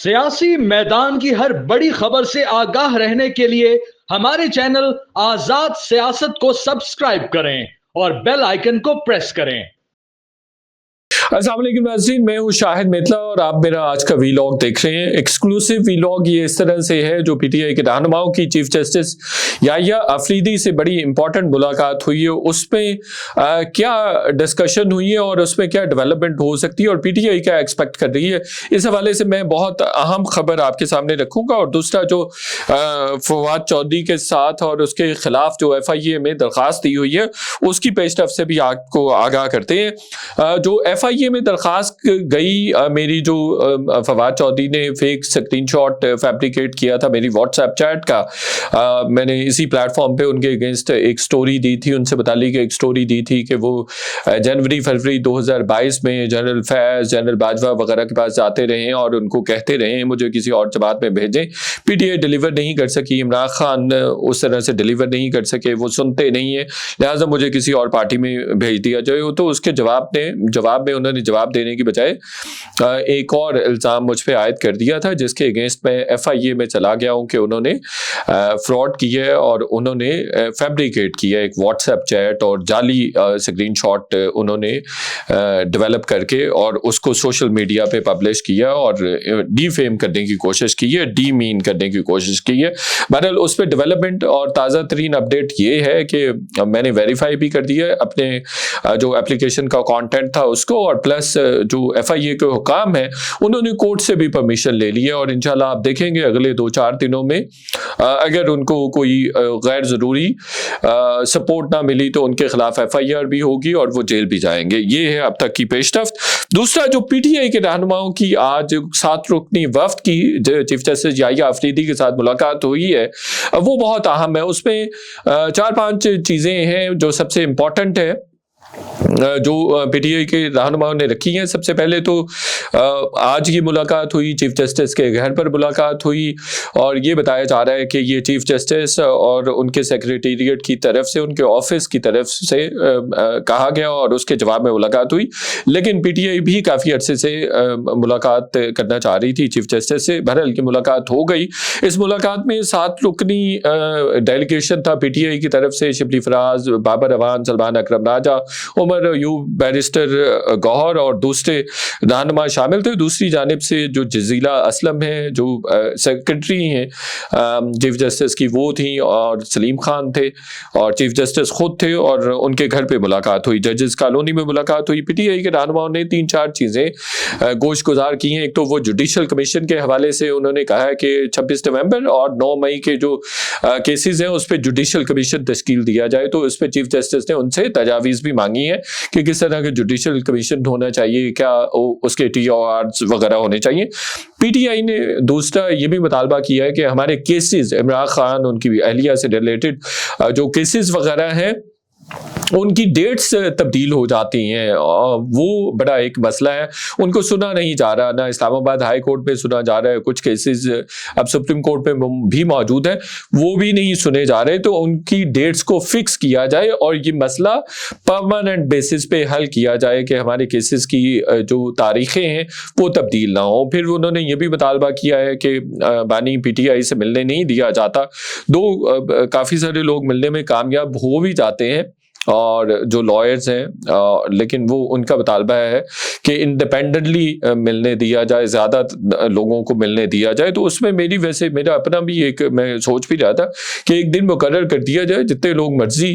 सियासी मैदान की हर बड़ी खबर से आगाह रहने के लिए हमारे चैनल आजाद सियासत को सब्सक्राइब करें और बेल आइकन को प्रेस करें। अस्सलाम वालेकुम नाज़रीन, मैं हूँ शाहिद मितला और आप मेरा आज का वीलॉग देख रहे हैं। एक्सक्लूसिव वीलॉग ये इस तरह से है जो पीटीआई के रहनुमाओं की चीफ जस्टिस याहिया अफरीदी से बड़ी इंपॉर्टेंट मुलाकात हुई है, उसमें क्या डिस्कशन हुई है और उसमें क्या डेवलपमेंट हो सकती है और पीटीआई क्या एक्सपेक्ट कर रही है, इस हवाले से मैं बहुत अहम खबर आपके सामने रखूंगा। और दूसरा जो फवाद चौधरी के साथ और उसके खिलाफ जो FIA में दरख्वास्त दी हुई है उसकी पेशरफ से भी आपको आगाह करते हैं। जो FIA में दरखास्त गई, मेरी जो फवाद चौधरी ने फेक स्क्रीनशॉट फैब्रिकेट किया था मेरी व्हाट्सएप चैट का, मैंने इसी प्लेटफॉर्म पे उनके अगेंस्ट एक स्टोरी दी थी, उनसे मुतालिक एक स्टोरी दी थी कि वो जनवरी-फरवरी 2022 में जनरल फैज, जनरल बाजवा वगैरह के पास जाते रहे और उनको कहते रहे मुझे किसी और जमात में भेजें। पीटीआई डिलीवर नहीं कर सकी, इमरान खान उस तरह से डिलीवर नहीं कर सके, वो सुनते नहीं है, लिहाजा मुझे किसी और पार्टी में भेज दिया जाए। तो उसके जवाब में उन्होंने जवाब देने की बजाय एक और इल्ज़ाम मुझ पे आयद कर दिया था, जिसके अगेंस्ट मैं FIA में चला गया हूँ कि उन्होंने फ्रॉड किया है और उन्होंने फैब्रिकेट किया एक व्हाट्सएप चैट और जाली स्क्रीनशॉट उन्होंने डेवलप करके और उसको सोशल मीडिया पे पब्लिश किया और डीफेम करने की कोशिश की है, डीमीन करने की कोशिश की है। बहरहाल उस पर डेवलपमेंट और ताज़ा तरीन अपडेट ये है कि मैंने वेरीफाई भी कर दिया अपने जो एप्लीकेशन का कंटेंट था उसको, और प्लस जो FIA के हुकाम है उन्होंने कोर्ट से भी परमिशन ले ली है और इंशाल्लाह आप देखेंगे अगले 2-4 दिनों में अगर उनको कोई गैर ज़रूरी सपोर्ट ना मिली तो उनके खिलाफ FIR भी होगी और वो जेल भी जाएंगे। ये है अब तक की पेशरफ्त। दूसरा जो PTI के रहनुमाओं की आज 7 रुकनी वफ्द की चीफ जस्टिस याहिया अफरीदी के साथ मुलाकात हुई है, वो बहुत अहम है। उसमें 4-5 चीज़ें हैं जो सबसे इम्पॉर्टेंट है जो PTI के रहनुमाओं ने रखी हैं। सबसे पहले तो आज ये मुलाकात हुई, चीफ जस्टिस के घर पर मुलाकात हुई और ये बताया जा रहा है कि ये चीफ जस्टिस और उनके सेक्रेटेरिएट की तरफ से, उनके ऑफिस की तरफ से कहा गया और उसके जवाब में मुलाकात हुई। लेकिन PTI भी काफ़ी अरसे से मुलाकात करना चाह रही थी चीफ जस्टिस से। बहरहाल की मुलाकात हो गई। इस मुलाकात में 7 रुकनी डेलीगेशन था PTI की तरफ से, शिबली फराज, बाबर अवान, सलमान अकरम राजा, उमर यूब, बैरिस्टर गौहर और दूसरे रहनुमा शामिल थे। दूसरी जानिब से जो जजीला असलम है जो सेक्रेटरी हैं चीफ जस्टिस की, वो थी और सलीम खान थे और चीफ जस्टिस खुद थे और उनके घर पे मुलाकात हुई, जजेस कॉलोनी में मुलाकात हुई। PTI के रहनुमाओं ने 3-4 चीज़ें गोश गुजार की हैं। एक तो वो जुडिशल कमीशन के हवाले से उन्होंने कहा है कि 26 नवंबर और 9 मई के जो केसेस हैं उस पर जुडिशल कमीशन तश्कील दिया जाए। तो इस पर चीफ जस्टिस ने उनसे तजावीज़ भी मांगी है कि किस तरह के जुडिशल कमीशन होना चाहिए, क्या उसके TORs वगैरह होने चाहिए। PTI ने दूसरा ये भी मुतालबा किया है कि हमारे केसेस, इमरान खान उनकी अहलिया से रिलेटेड जो केसेस वगैरह हैं उनकी डेट्स तब्दील हो जाती हैं, वो बड़ा एक मसला है, उनको सुना नहीं जा रहा। ना इस्लामाबाद हाई कोर्ट में सुना जा रहा है, कुछ केसेस अब सुप्रीम कोर्ट में भी मौजूद है, वो भी नहीं सुने जा रहे। तो उनकी डेट्स को फिक्स किया जाए और ये मसला परमानेंट बेसिस पे हल किया जाए कि हमारे केसेस की जो तारीखें हैं वो तब्दील ना हो। फिर उन्होंने ये भी मुतालबा किया है कि बानी PTI से मिलने नहीं दिया जाता। काफ़ी सारे लोग मिलने में कामयाब हो भी जाते हैं और जो लॉयर्स हैं, लेकिन वो उनका मुतालबा है कि इंडिपेंडेंटली मिलने दिया जाए, ज़्यादा लोगों को मिलने दिया जाए। तो उसमें मेरा अपना भी एक, मैं सोच भी रहा था कि एक दिन मुकर्रर कर दिया जाए, जितने लोग मर्जी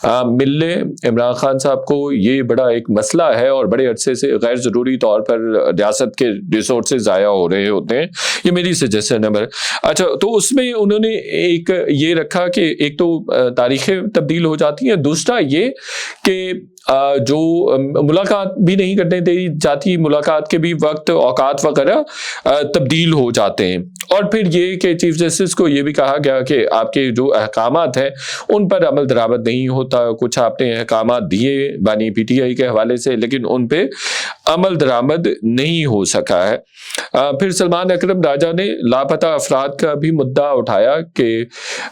मिल लें इमरान खान साहब को। ये बड़ा एक मसला है और बड़े अरसे से गैर ज़रूरी तौर पर रियासत के रिसोर्सेज ज़ाया हो रहे होते हैं। ये मेरी सजेशन है। अच्छा, तो उसमें उन्होंने एक ये रखा कि एक तो तारीखें तब्दील हो जाती हैं, दूसरा ये कि जो मुलाकात भी नहीं करने दी जाती, मुलाकात के भी वक्त औकात वगैरह तब्दील हो जाते हैं। और फिर ये कि चीफ जस्टिस को ये भी कहा गया कि आपके जो अहकामात हैं उन पर अमल दरामद नहीं होता। कुछ आपने अहकामात दिए बानी PTI के हवाले से, लेकिन उन पे अमल दरामद नहीं हो सका है। फिर सलमान अकरम राजा ने लापता अफराद का भी मुद्दा उठाया कि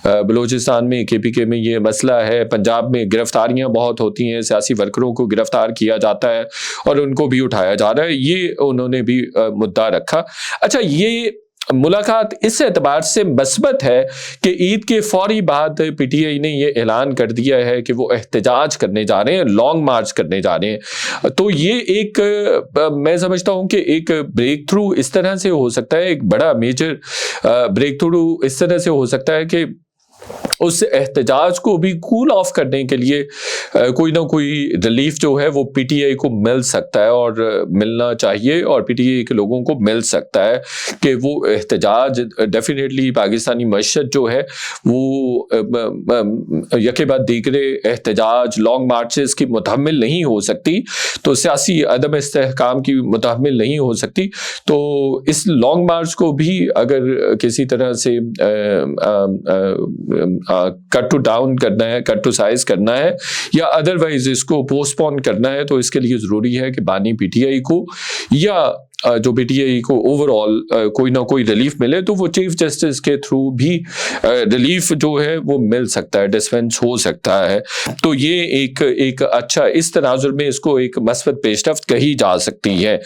बलूचिस्तान में KPK में ये मसला है, पंजाब में गिरफ्तारियां बहुत होती हैं, सियासी वर्करों को गिरफ्तार किया जाता है और उनको भी उठाया जा रहा है, ये उन्होंने भी मुद्दा रखा। अच्छा, ये मुलाकात इस एतबार से मस्बत है कि ईद के फौरी बाद पीटीआई ने ये ऐलान कर दिया है कि वो एहतजाज करने जा रहे हैं, लॉन्ग मार्च करने जा रहे हैं। तो ये एक मैं समझता हूं कि एक ब्रेक थ्रू इस तरह से हो सकता है, एक बड़ा मेजर ब्रेक थ्रू इस तरह से हो सकता है कि उस एहतजाज को भी कूल ऑफ करने के लिए कोई ना कोई रिलीफ जो है वो पीटीआई को मिल सकता है और मिलना चाहिए, और पीटीआई के लोगों को मिल सकता है कि वो एहतजाज डेफिनेटली पाकिस्तानी मशहद जो है वो यके बाद दीगरे एहतजाज लॉन्ग मार्चेस की मुतहम्मिल नहीं हो सकती, तो सियासी अदम इस्तेहकाम की मुतहम्मिल नहीं हो सकती। तो इस लॉन्ग मार्च को भी अगर किसी तरह से कट टू डाउन करना है, कट टू साइज करना है या अदरवाइज इसको पोस्टपोन करना है, तो इसके लिए जरूरी है कि बानी पीटीआई को या जो पीटीआई को ओवरऑल कोई ना कोई रिलीफ मिले, तो वो चीफ जस्टिस के थ्रू भी रिलीफ जो है वो मिल सकता है, डिस्पेंस हो सकता है। तो ये एक अच्छा इस तनाजुर में इसको एक मस्बत पेशरफ्त कही जा सकती है।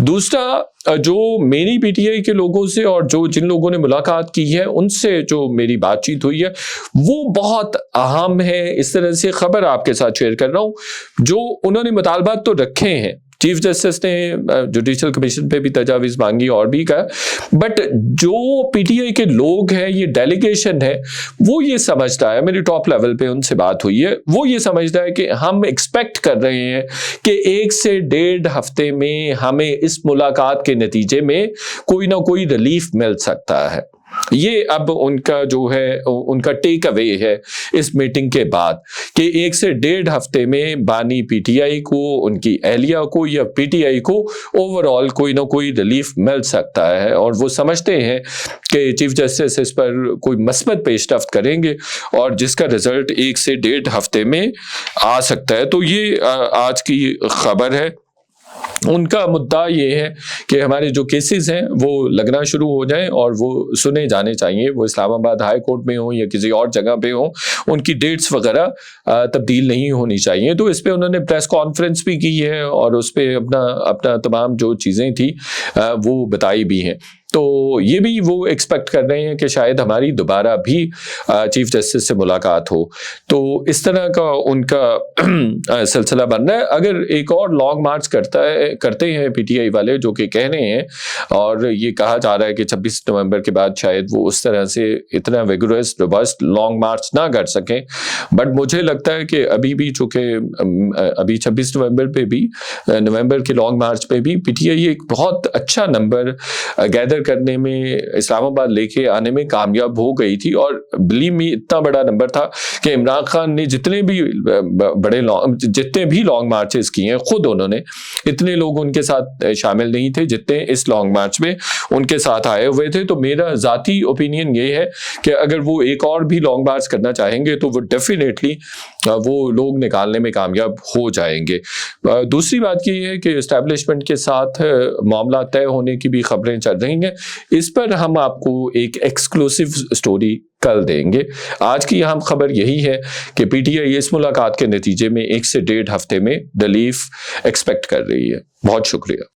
दूसरा, जो मेरी पीटीआई के लोगों से और जिन लोगों ने मुलाकात की है उनसे जो मेरी बातचीत हुई है वो बहुत अहम है। इस तरह से खबर आपके साथ शेयर कर रहा हूं, जो उन्होंने मुतालबात तो रखे हैं, चीफ जस्टिस ने जुडिशल कमीशन पे भी तजावीज़ मांगी और भी कहा, बट जो पीटीआई के लोग हैं, ये डेलीगेशन है, वो ये समझता है, मेरी टॉप लेवल पे उनसे बात हुई है, वो ये समझता है कि हम एक्सपेक्ट कर रहे हैं कि 1 से 1.5 हफ्ते में हमें इस मुलाकात के नतीजे में कोई ना कोई रिलीफ मिल सकता है। ये अब उनका जो है उनका टेक अवे है इस मीटिंग के बाद कि 1 से 1.5 हफ्ते में बानी पीटीआई को, उनकी एहलिया को या पीटीआई को ओवरऑल कोई ना कोई रिलीफ मिल सकता है, और वो समझते हैं कि चीफ जस्टिस इस पर कोई मस्बत पेशरफ्त करेंगे और जिसका रिजल्ट 1 से 1.5 हफ्ते में आ सकता है। तो ये आज की खबर है। उनका मुद्दा ये है कि हमारे जो केसेस हैं वो लगना शुरू हो जाएं और वो सुने जाने चाहिए, वो इस्लामाबाद हाई कोर्ट में हो या किसी और जगह पे हो, उनकी डेट्स वगैरह तब्दील नहीं होनी चाहिए। तो इस पे उन्होंने प्रेस कॉन्फ्रेंस भी की है और उस पे अपना तमाम जो चीज़ें थी वो बताई भी हैं। तो ये भी वो एक्सपेक्ट कर रहे हैं कि शायद हमारी दोबारा भी चीफ जस्टिस से मुलाकात हो। तो इस तरह का उनका सिलसिला बन रहा है। अगर एक और लॉन्ग मार्च करते हैं पीटीआई वाले, जो कि कह रहे हैं, और ये कहा जा रहा है कि 26 नवंबर के बाद शायद वो उस तरह से इतना विगरस रोबस्ट लॉन्ग मार्च ना कर सकें, बट मुझे लगता है कि अभी भी चूंकि अभी 26 नवंबर पे भी, नवंबर के लॉन्ग मार्च पे भी पीटीआई एक बहुत अच्छा नंबर गैदर करने में, इस्लामाबाद लेके आने में कामयाब हो गई थी। और बिलीव मी, इतना बड़ा नंबर था कि इमरान खान ने जितने भी लॉन्ग मार्चेस किए हैं, खुद उन्होंने, इतने लोग उनके साथ शामिल नहीं थे जितने इस लॉन्ग मार्च में उनके साथ आए हुए थे। तो मेरा जाती ओपिनियन ये है कि अगर वो एक और भी लॉन्ग मार्च करना चाहेंगे तो वो डेफिनेटली वो लोग निकालने में कामयाब हो जाएंगे। दूसरी बात ये है कि एस्टैब्लिशमेंट के साथ मामला तय होने की भी खबरें चल रही हैं। इस पर हम आपको एक एक्सक्लूसिव स्टोरी कल देंगे। आज की अहम खबर यही है कि पीटीआई इस मुलाकात के नतीजे में 1 से 1.5 हफ्ते में रिलीफ एक्सपेक्ट कर रही है। बहुत शुक्रिया।